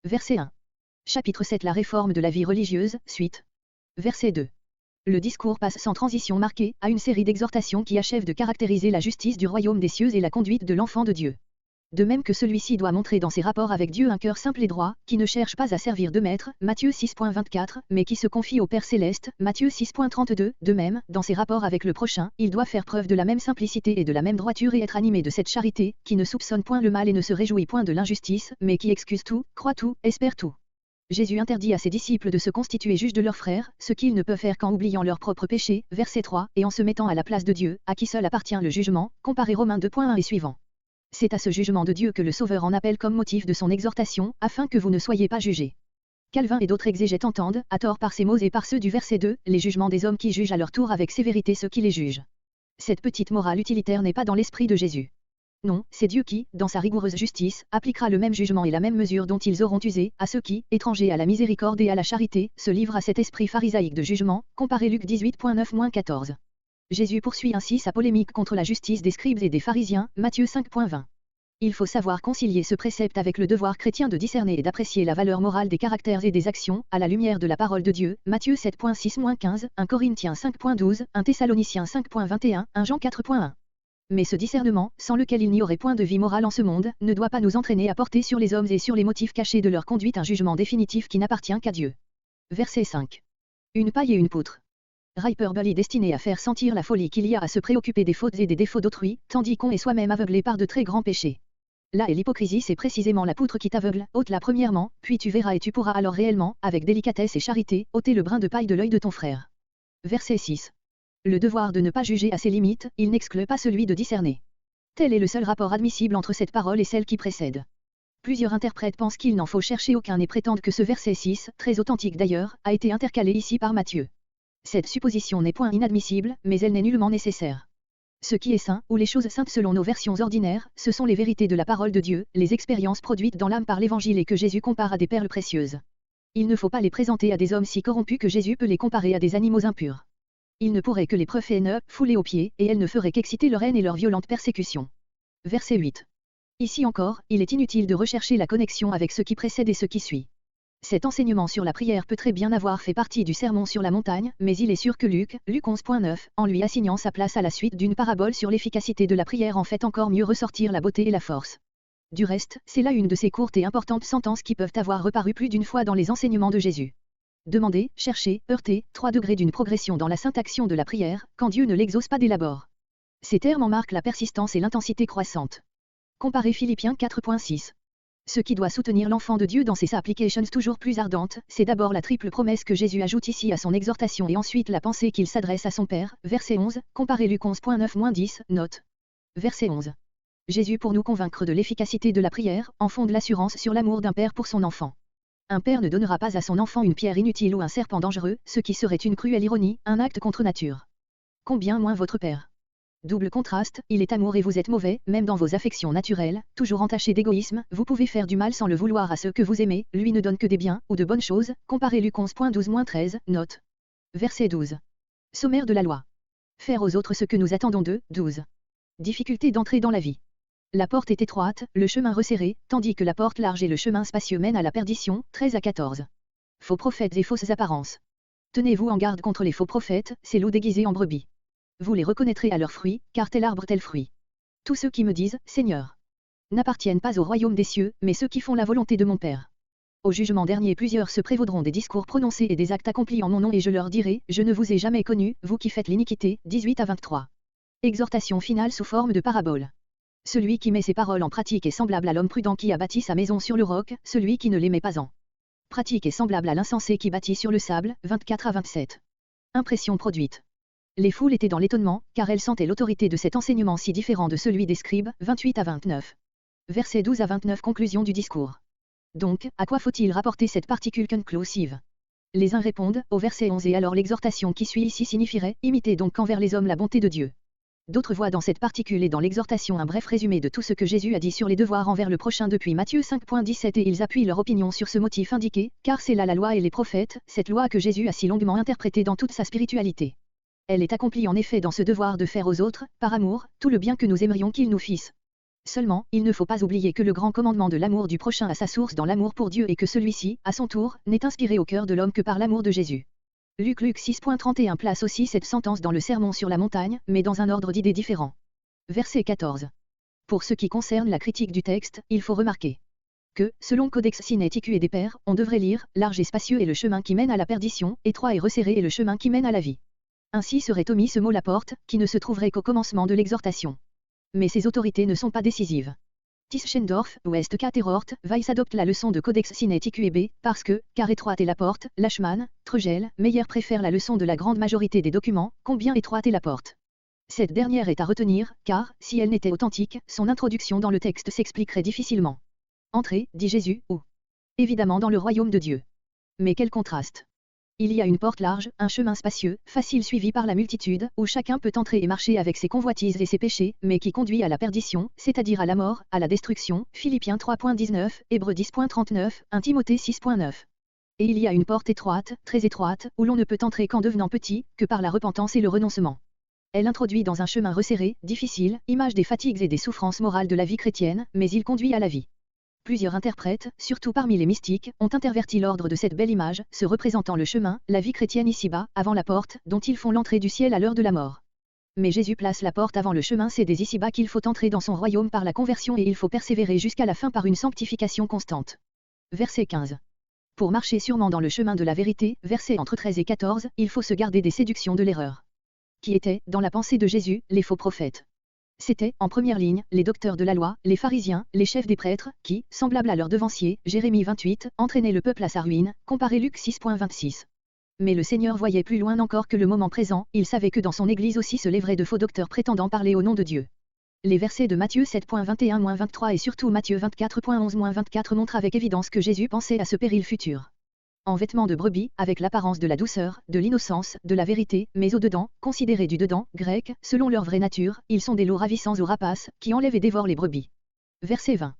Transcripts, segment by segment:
Verset 1. Chapitre 7. La réforme de la vie religieuse, suite. Verset 2. Le discours passe sans transition marquée à une série d'exhortations qui achèvent de caractériser la justice du royaume des cieux et la conduite de l'enfant de Dieu. De même que celui-ci doit montrer dans ses rapports avec Dieu un cœur simple et droit, qui ne cherche pas à servir de maître, Matthieu 6.24, mais qui se confie au Père céleste, Matthieu 6.32, de même, dans ses rapports avec le prochain, il doit faire preuve de la même simplicité et de la même droiture et être animé de cette charité, qui ne soupçonne point le mal et ne se réjouit point de l'injustice, mais qui excuse tout, croit tout, espère tout. Jésus interdit à ses disciples de se constituer juges de leurs frères, ce qu'ils ne peuvent faire qu'en oubliant leurs propres péchés, verset 3, et en se mettant à la place de Dieu, à qui seul appartient le jugement, comparez Romains 2.1 et suivant. C'est à ce jugement de Dieu que le Sauveur en appelle comme motif de son exhortation, afin que vous ne soyez pas jugés. Calvin et d'autres exégètes entendent, à tort par ces mots et par ceux du verset 2, les jugements des hommes qui jugent à leur tour avec sévérité ceux qui les jugent. Cette petite morale utilitaire n'est pas dans l'esprit de Jésus. Non, c'est Dieu qui, dans sa rigoureuse justice, appliquera le même jugement et la même mesure dont ils auront usé, à ceux qui, étrangers à la miséricorde et à la charité, se livrent à cet esprit pharisaïque de jugement, comparez Luc 18.9-14. Jésus poursuit ainsi sa polémique contre la justice des scribes et des pharisiens, Matthieu 5.20. Il faut savoir concilier ce précepte avec le devoir chrétien de discerner et d'apprécier la valeur morale des caractères et des actions, à la lumière de la parole de Dieu, Matthieu 7.6-15, 1 Corinthiens 5.12, 1 Thessaloniciens 5.21, 1 Jean 4.1. Mais ce discernement, sans lequel il n'y aurait point de vie morale en ce monde, ne doit pas nous entraîner à porter sur les hommes et sur les motifs cachés de leur conduite un jugement définitif qui n'appartient qu'à Dieu. Verset 5. Une paille et une poutre. Hyperbole destinée à faire sentir la folie qu'il y a à se préoccuper des fautes et des défauts d'autrui, tandis qu'on est soi-même aveuglé par de très grands péchés. Là est l'hypocrisie, c'est précisément la poutre qui t'aveugle, ôte-la premièrement, puis tu verras et tu pourras alors réellement, avec délicatesse et charité, ôter le brin de paille de l'œil de ton frère. Verset 6. Le devoir de ne pas juger à ses limites, il n'exclut pas celui de discerner. Tel est le seul rapport admissible entre cette parole et celle qui précède. Plusieurs interprètes pensent qu'il n'en faut chercher aucun et prétendent que ce verset 6, très authentique d'ailleurs, a été intercalé ici par Matthieu. Cette supposition n'est point inadmissible, mais elle n'est nullement nécessaire. Ce qui est saint, ou les choses saintes selon nos versions ordinaires, ce sont les vérités de la parole de Dieu, les expériences produites dans l'âme par l'Évangile et que Jésus compare à des perles précieuses. Il ne faut pas les présenter à des hommes si corrompus que Jésus peut les comparer à des animaux impurs. Il ne pourrait que les proférer, fouler aux pieds, et elles ne feraient qu'exciter leur haine et leur violente persécution. Verset 8. Ici encore, il est inutile de rechercher la connexion avec ce qui précède et ce qui suit. Cet enseignement sur la prière peut très bien avoir fait partie du sermon sur la montagne, mais il est sûr que Luc 11.9, en lui assignant sa place à la suite d'une parabole sur l'efficacité de la prière en fait encore mieux ressortir la beauté et la force. Du reste, c'est là une de ces courtes et importantes sentences qui peuvent avoir reparu plus d'une fois dans les enseignements de Jésus. Demander, chercher, heurter, 3 degrés d'une progression dans la sainte action de la prière, quand Dieu ne l'exauce pas d'élabore. Ces termes en marquent la persistance et l'intensité croissante. Comparez Philippiens 4.6. Ce qui doit soutenir l'enfant de Dieu dans ses applications toujours plus ardentes, c'est d'abord la triple promesse que Jésus ajoute ici à son exhortation et ensuite la pensée qu'il s'adresse à son Père, verset 11, comparez Luc 11.9-10, note. Verset 11. Jésus pour nous convaincre de l'efficacité de la prière, en fonde l'assurance sur l'amour d'un père pour son enfant. Un père ne donnera pas à son enfant une pierre inutile ou un serpent dangereux, ce qui serait une cruelle ironie, un acte contre nature. Combien moins votre Père. Double contraste, il est amour et vous êtes mauvais, même dans vos affections naturelles, toujours entachées d'égoïsme, vous pouvez faire du mal sans le vouloir à ceux que vous aimez, lui ne donne que des biens, ou de bonnes choses, comparez Luc 11.12-13, note. Verset 12. Sommaire de la loi. Faire aux autres ce que nous attendons d'eux, 12. Difficulté d'entrer dans la vie. La porte est étroite, le chemin resserré, tandis que la porte large et le chemin spacieux mènent à la perdition, 13 à 14. Faux prophètes et fausses apparences. Tenez-vous en garde contre les faux prophètes, ces loups déguisés en brebis. Vous les reconnaîtrez à leurs fruits, car tel arbre tel fruit. Tous ceux qui me disent, Seigneur, n'appartiennent pas au royaume des cieux, mais ceux qui font la volonté de mon Père. Au jugement dernier plusieurs se prévaudront des discours prononcés et des actes accomplis en mon nom et je leur dirai, je ne vous ai jamais connu, vous qui faites l'iniquité, 18 à 23. Exhortation finale sous forme de parabole. Celui qui met ses paroles en pratique est semblable à l'homme prudent qui a bâti sa maison sur le roc, celui qui ne les met pas en pratique est semblable à l'insensé qui bâtit sur le sable, 24 à 27. Impression produite. Les foules étaient dans l'étonnement, car elles sentaient l'autorité de cet enseignement si différent de celui des scribes, 28 à 29. Versets 12 à 29. Conclusion du discours. Donc, à quoi faut-il rapporter cette particule conclusive? Les uns répondent, au verset 11 et alors l'exhortation qui suit ici signifierait, imitez donc envers les hommes la bonté de Dieu. D'autres voient dans cette particule et dans l'exhortation un bref résumé de tout ce que Jésus a dit sur les devoirs envers le prochain depuis Matthieu 5.17 et ils appuient leur opinion sur ce motif indiqué, car c'est là la loi et les prophètes, cette loi que Jésus a si longuement interprétée dans toute sa spiritualité. Elle est accomplie en effet dans ce devoir de faire aux autres, par amour, tout le bien que nous aimerions qu'ils nous fissent. Seulement, il ne faut pas oublier que le grand commandement de l'amour du prochain a sa source dans l'amour pour Dieu et que celui-ci, à son tour, n'est inspiré au cœur de l'homme que par l'amour de Jésus. Luc 6.31 place aussi cette sentence dans le Sermon sur la montagne, mais dans un ordre d'idées différent. Verset 14. Pour ce qui concerne la critique du texte, il faut remarquer que, selon Codex Sinaiticus et des Pères, on devrait lire « large et spacieux est le chemin qui mène à la perdition, étroit et resserré est le chemin qui mène à la vie ». Ainsi serait omis ce mot la porte, qui ne se trouverait qu'au commencement de l'exhortation. Mais ces autorités ne sont pas décisives. Tischendorf, Ouest Katerort, Weiss adopte la leçon de Codex Sinaiticus et B, parce que, car étroite est la porte, Lachmann, Tregel, Meyer préfère la leçon de la grande majorité des documents, combien étroite est la porte. Cette dernière est à retenir, car, si elle n'était authentique, son introduction dans le texte s'expliquerait difficilement. Entrez, dit Jésus, où? Évidemment dans le royaume de Dieu. Mais quel contraste! Il y a une porte large, un chemin spacieux, facile suivi par la multitude, où chacun peut entrer et marcher avec ses convoitises et ses péchés, mais qui conduit à la perdition, c'est-à-dire à la mort, à la destruction, Philippiens 3.19, Hébreux 10.39, 1 Timothée 6.9. Et il y a une porte étroite, très étroite, où l'on ne peut entrer qu'en devenant petit, que par la repentance et le renoncement. Elle introduit dans un chemin resserré, difficile, image des fatigues et des souffrances morales de la vie chrétienne, mais il conduit à la vie. Plusieurs interprètes, surtout parmi les mystiques, ont interverti l'ordre de cette belle image, se représentant le chemin, la vie chrétienne ici-bas, avant la porte, dont ils font l'entrée du ciel à l'heure de la mort. Mais Jésus place la porte avant le chemin, c'est des ici-bas qu'il faut entrer dans son royaume par la conversion et il faut persévérer jusqu'à la fin par une sanctification constante. Verset 15. Pour marcher sûrement dans le chemin de la vérité, versets entre 13 et 14, il faut se garder des séductions de l'erreur. Qui étaient, dans la pensée de Jésus, les faux prophètes. C'étaient, en première ligne, les docteurs de la loi, les pharisiens, les chefs des prêtres, qui, semblables à leurs devanciers, Jérémie 28, entraînaient le peuple à sa ruine, comparé Luc 6.26. Mais le Seigneur voyait plus loin encore que le moment présent, il savait que dans son Église aussi se lèveraient de faux docteurs prétendant parler au nom de Dieu. Les versets de Matthieu 7.21-23 et surtout Matthieu 24.11-24 montrent avec évidence que Jésus pensait à ce péril futur. En vêtements de brebis, avec l'apparence de la douceur, de l'innocence, de la vérité, mais au-dedans, considérés du dedans, grec, selon leur vraie nature, ils sont des loups ravissants ou rapaces, qui enlèvent et dévorent les brebis. Verset 20.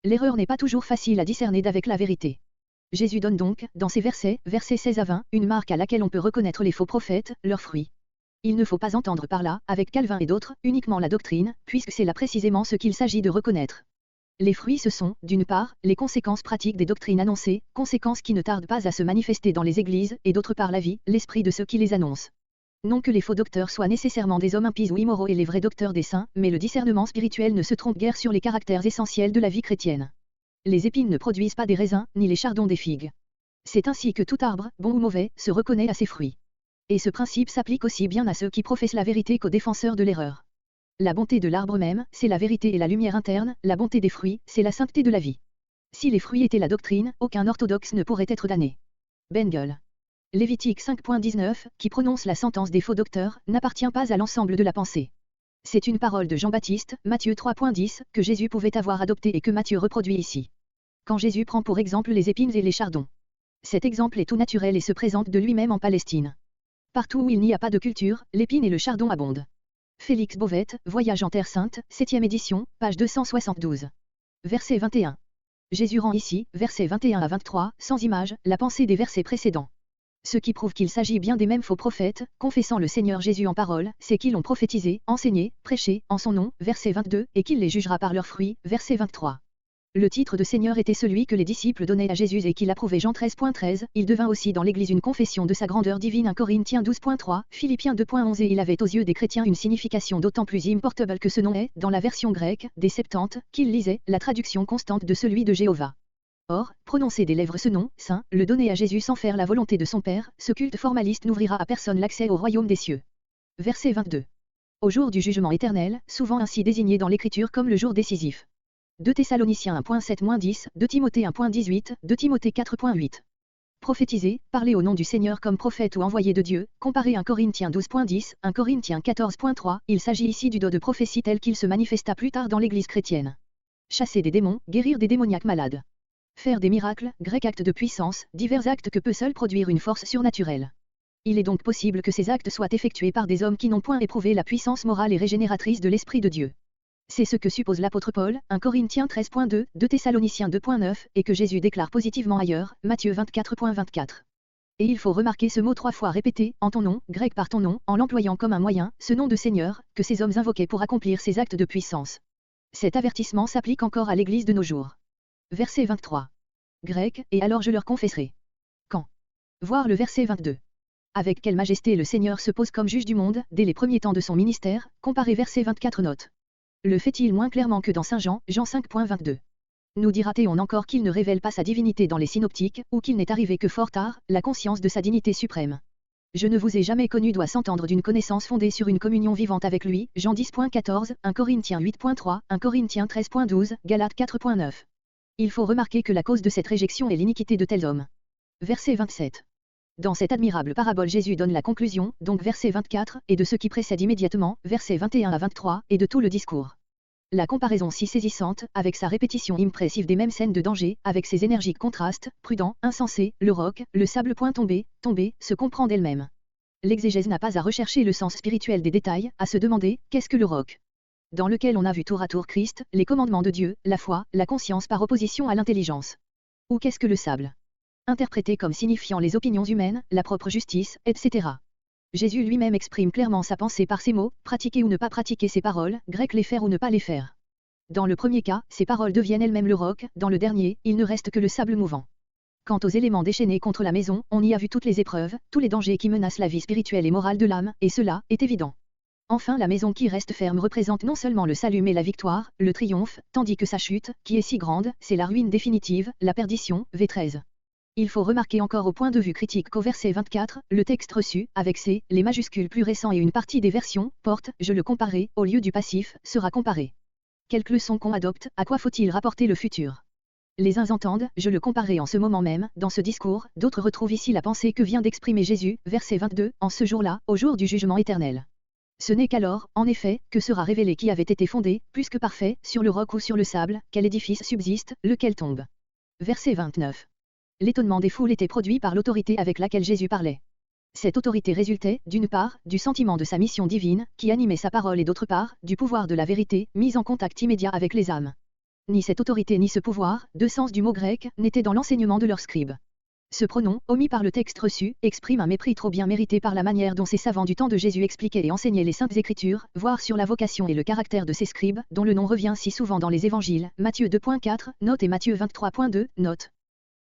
L'erreur n'est pas toujours facile à discerner d'avec la vérité. Jésus donne donc, dans ces versets, versets 16 à 20, une marque à laquelle on peut reconnaître les faux prophètes, leurs fruits. Il ne faut pas entendre par là, avec Calvin et d'autres, uniquement la doctrine, puisque c'est là précisément ce qu'il s'agit de reconnaître. Les fruits ce sont, d'une part, les conséquences pratiques des doctrines annoncées, conséquences qui ne tardent pas à se manifester dans les églises, et d'autre part la vie, l'esprit de ceux qui les annoncent. Non que les faux docteurs soient nécessairement des hommes impies ou immoraux et les vrais docteurs des saints, mais le discernement spirituel ne se trompe guère sur les caractères essentiels de la vie chrétienne. Les épines ne produisent pas des raisins, ni les chardons des figues. C'est ainsi que tout arbre, bon ou mauvais, se reconnaît à ses fruits. Et ce principe s'applique aussi bien à ceux qui professent la vérité qu'aux défenseurs de l'erreur. La bonté de l'arbre même, c'est la vérité et la lumière interne, la bonté des fruits, c'est la sainteté de la vie. Si les fruits étaient la doctrine, aucun orthodoxe ne pourrait être damné. Bengel. Lévitique 5.19, qui prononce la sentence des faux docteurs, n'appartient pas à l'ensemble de la pensée. C'est une parole de Jean-Baptiste, Matthieu 3.10, que Jésus pouvait avoir adoptée et que Matthieu reproduit ici. Quand Jésus prend pour exemple les épines et les chardons. Cet exemple est tout naturel et se présente de lui-même en Palestine. Partout où il n'y a pas de culture, l'épine et le chardon abondent. Félix Bauvette, Voyage en Terre Sainte, 7e édition, page 272. Verset 21. Jésus rend ici, versets 21 à 23, sans image, la pensée des versets précédents. Ce qui prouve qu'il s'agit bien des mêmes faux prophètes, confessant le Seigneur Jésus en parole, c'est qu'ils l'ont prophétisé, enseigné, prêché, en son nom, verset 22, et qu'il les jugera par leurs fruits, verset 23. Le titre de Seigneur était celui que les disciples donnaient à Jésus et qu'il approuvait Jean 13.13, il devint aussi dans l'Église une confession de sa grandeur divine 1 Corinthiens 12.3, Philippiens 2.11 et il avait aux yeux des chrétiens une signification d'autant plus importable que ce nom est, dans la version grecque, des Septante, qu'il lisait, la traduction constante de celui de Jéhovah. Or, prononcer des lèvres ce nom, saint, le donner à Jésus sans faire la volonté de son Père, ce culte formaliste n'ouvrira à personne l'accès au royaume des cieux. Verset 22. Au jour du jugement éternel, souvent ainsi désigné dans l'Écriture comme le jour décisif. 2 Thessaloniciens 1.7-10, 2 Timothée 1.18, 2 Timothée 4.8. Prophétiser, parler au nom du Seigneur comme prophète ou envoyé de Dieu, comparer 1 Corinthiens 12.10, 1 Corinthiens 14.3, il s'agit ici du don de prophétie tel qu'il se manifesta plus tard dans l'Église chrétienne. Chasser des démons, guérir des démoniaques malades. Faire des miracles, grec acte de puissance, divers actes que peut seul produire une force surnaturelle. Il est donc possible que ces actes soient effectués par des hommes qui n'ont point éprouvé la puissance morale et régénératrice de l'Esprit de Dieu. C'est ce que suppose l'apôtre Paul, 1 Corinthiens 13.2, 2 Thessaloniciens 2.9, et que Jésus déclare positivement ailleurs, Matthieu 24.24. Et il faut remarquer ce mot 3 fois répété, en ton nom, grec par ton nom, en l'employant comme un moyen, ce nom de Seigneur, que ces hommes invoquaient pour accomplir ces actes de puissance. Cet avertissement s'applique encore à l'Église de nos jours. Verset 23. Grec, et alors je leur confesserai. Quand? Voir le verset 22. Avec quelle majesté le Seigneur se pose comme juge du monde, dès les premiers temps de son ministère, comparé verset 24 note. Le fait-il moins clairement que dans Saint Jean, Jean 5.22. Nous dira-t-on encore qu'il ne révèle pas sa divinité dans les synoptiques, ou qu'il n'est arrivé que fort tard, la conscience de sa dignité suprême. Je ne vous ai jamais connu doit s'entendre d'une connaissance fondée sur une communion vivante avec lui, Jean 10.14, 1 Corinthiens 8.3, 1 Corinthiens 13.12, Galates 4.9. Il faut remarquer que la cause de cette réjection est l'iniquité de tels hommes. Verset 27. Dans cette admirable parabole Jésus donne la conclusion, donc verset 24, et de ce qui précède immédiatement, versets 21 à 23, et de tout le discours. La comparaison si saisissante, avec sa répétition impressive des mêmes scènes de danger, avec ses énergiques contrastes, prudent, insensé, le roc, le sable point tombé, se comprend d'elle-même. L'exégèse n'a pas à rechercher le sens spirituel des détails, à se demander, qu'est-ce que le roc? Dans lequel on a vu tour à tour Christ, les commandements de Dieu, la foi, la conscience par opposition à l'intelligence. Ou qu'est-ce que le sable? Interprété comme signifiant les opinions humaines, la propre justice, etc. Jésus lui-même exprime clairement sa pensée par ces mots, pratiquer ou ne pas pratiquer ses paroles, grec les faire ou ne pas les faire. Dans le premier cas, ces paroles deviennent elles-mêmes le roc, dans le dernier, il ne reste que le sable mouvant. Quant aux éléments déchaînés contre la maison, on y a vu toutes les épreuves, tous les dangers qui menacent la vie spirituelle et morale de l'âme, et cela est évident. Enfin la maison qui reste ferme représente non seulement le salut mais la victoire, le triomphe, tandis que sa chute, qui est si grande, c'est la ruine définitive, la perdition, V13. Il faut remarquer encore au point de vue critique qu'au verset 24, le texte reçu, avec les majuscules plus récents et une partie des versions, porte, je le comparerai, au lieu du passif, sera comparé. Quelque leçon qu'on adopte, à quoi faut-il rapporter le futur? Les uns entendent, je le comparerai en ce moment même, dans ce discours, d'autres retrouvent ici la pensée que vient d'exprimer Jésus, verset 22, en ce jour-là, au jour du jugement éternel. Ce n'est qu'alors, en effet, que sera révélé qui avait été fondé, plus que parfait, sur le roc ou sur le sable, quel édifice subsiste, lequel tombe. Verset 29. L'étonnement des foules était produit par l'autorité avec laquelle Jésus parlait. Cette autorité résultait, d'une part, du sentiment de sa mission divine, qui animait sa parole et d'autre part, du pouvoir de la vérité, mis en contact immédiat avec les âmes. Ni cette autorité ni ce pouvoir, deux sens du mot grec, n'étaient dans l'enseignement de leurs scribes. Ce pronom, omis par le texte reçu, exprime un mépris trop bien mérité par la manière dont ces savants du temps de Jésus expliquaient et enseignaient les saintes écritures, voire sur la vocation et le caractère de ces scribes, dont le nom revient si souvent dans les évangiles, Matthieu 2.4, note et Matthieu 23.2, note.